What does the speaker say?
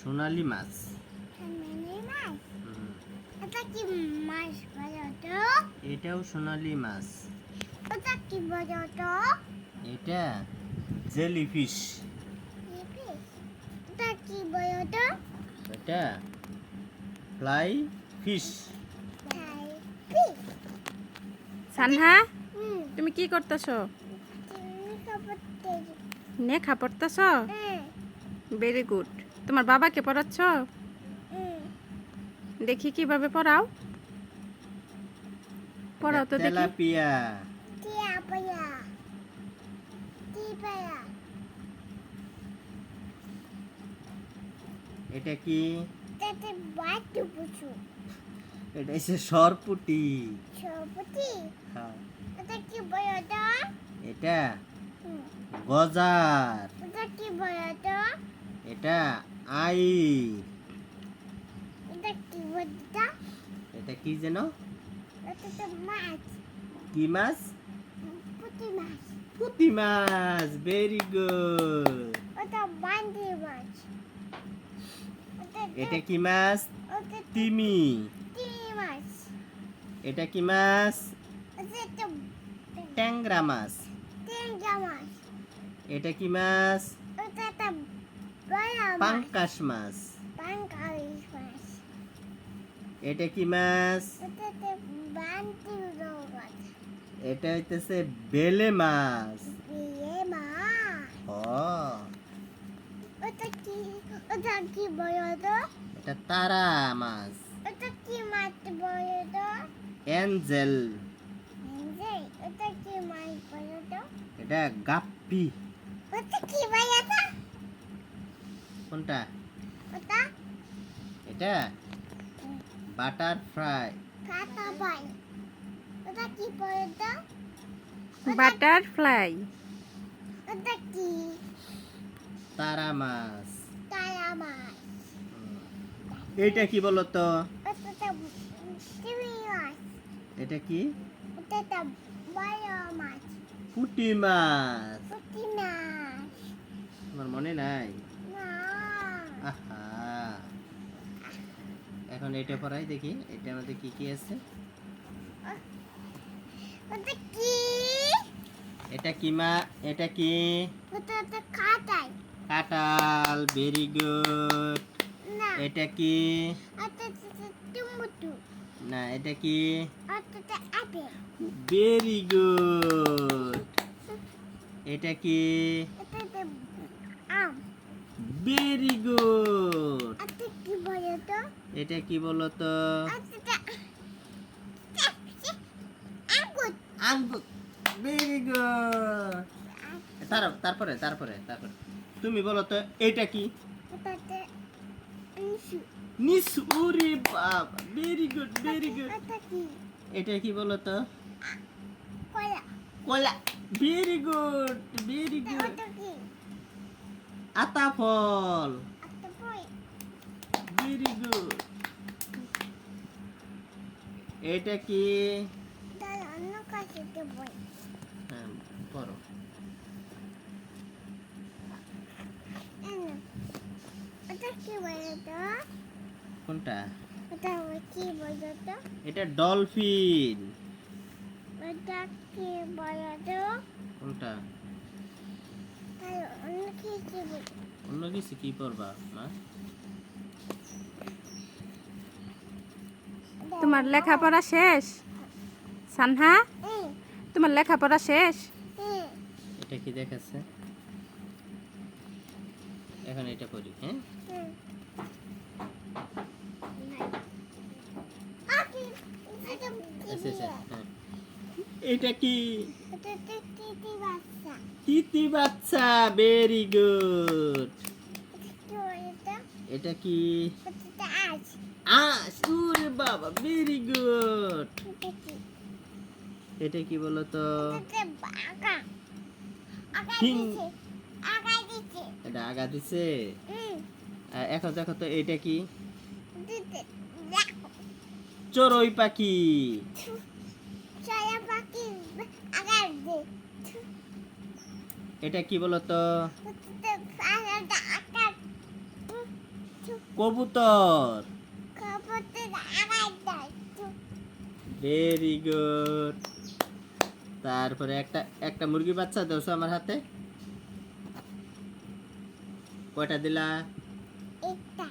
সোনালী মাছ। সোনালী মাছ? হুম। এটা কি মাছ বলো তো? এটাও সোনালী মাছ। ওটা কি বলো তো? এটা জেলিফিশ। এটা কি বলো তো? এটা ফ্লাই ফিশ। সানহা, তুমি কি করতেছো? নেখা পড়তেছো? Very good. তোমার বাবাকে পড়াচ্ছ? দেখি কিভাবে পড়াও। পড়াও তো দেখি। তেলাপিয়া। এটা কি? এটা হচ্ছে সরপুঁটি। হ্যাঁ। এটা কি বলো তো? এটা গজার। এটা কি বলো তো? এটা আই। এটা কি বলো তো? এটা কি যেন? এটা তো মাছ। কি মাছ? পুঁটি মাছ। পুঁটি মাছ। Very good. ওটা বান্দি মাছ। এটা কি মাছ? ওটা তিমি। তিমি মাছ। এটা কি মাছ? ওটা তো ট্যাংরা মাছ। টেঙ্গা মাছ। এটা কি মাছ? ওটা তো বড় মাছ। পাঙ্কাশ মাছ। পাঙ্কাশ মাছ। এটা কি মাছ? ওটা তো বান্দি মাছ। এটা হইতেছে বেলে মাছ। বিয়ে মাছ। ও, ওটা কি বলো তো? এটা তারা মাছ। ওটা কি মাছ বলো তো? এঞ্জেল। ওটা কি মাছ বলো তো? এটা গাপ্পি। ওটা কি বলো তো? কোনটা? ওটা এটা বাটারফ্লাই। কাটা পাই। ওটা কি বলো তো? বাটারফ্লাই। ওটা কি? তারা মাছ। তারা মাছ। এটা কি বলতো? ওটা তো চিংড়ি মাছ। এটা কি? ওটা তো বড় মাছ। পুঁটি মাছ। পুঁটি মাছ। আমার মনে নাই। না। আহা, এখন এটা পড়াই দেখি, এটা আমাদের কি কি আছে। ওটা কি? এটা কি মা? এটা কি? ওটা তো কাটাই। কাঁঠাল। Very good. না। এটা কি? ওটা তো টমেটো। না, এটা কি? ওটা তো আপেল। Very good. এটা কি? ওটা তো আম। Very good. ওটা কি বলো তো? এটা কি বলতো? ওটা তো আঙ্গুর। আঙ্গুর। Very good. তারপরে তারপরে তারপরে তুমি বলো তো, এটা কি? ওটা তো ইসু। নিসু। ওরে বাবা, ভেরি গুড ভেরি গুড। ওটা কি? এটা কি বলো তো? কলা। কলা। Very good very good. ওটা কি? আতা ফল। একটা বই। Very good. এটা কি? তার অন্য কাছে বই। হ্যাঁ, পড়ো। ওটা কি বলো তো? কোনটা? ওটা কি বলো তো? এটা ডলফিন। ওটা কি বলো তো? কোনটা? তার অন্য কিছু বই। অন্য কিছু কি পড়বা মা? তোমার লেখাপড়া শেষ? সানহা, তোমার লেখাপড়া শেষ? এটা কি দেখাচ্ছে? এখন এটা পড়ি। হ্যাঁ, আচ্ছা আচ্ছা, হ্যাঁ। এটা কি? তিতি বাচ্চা। Very good. এটা কি? আস। ওরে বাবা, ভেরি গুড। এটা কি বলতো? এটা আগা দিছে। এখন দেখো তো, এটা কি? চড়ুই পাখি। এটা কি বলতো? কবুতর। কবুতর আড়াইটা একটু ভেরি গুড। তারপরে একটা একটা মুরগি বাচ্চা দেওছো আমার হাতে। কয়টা দিলা? একটা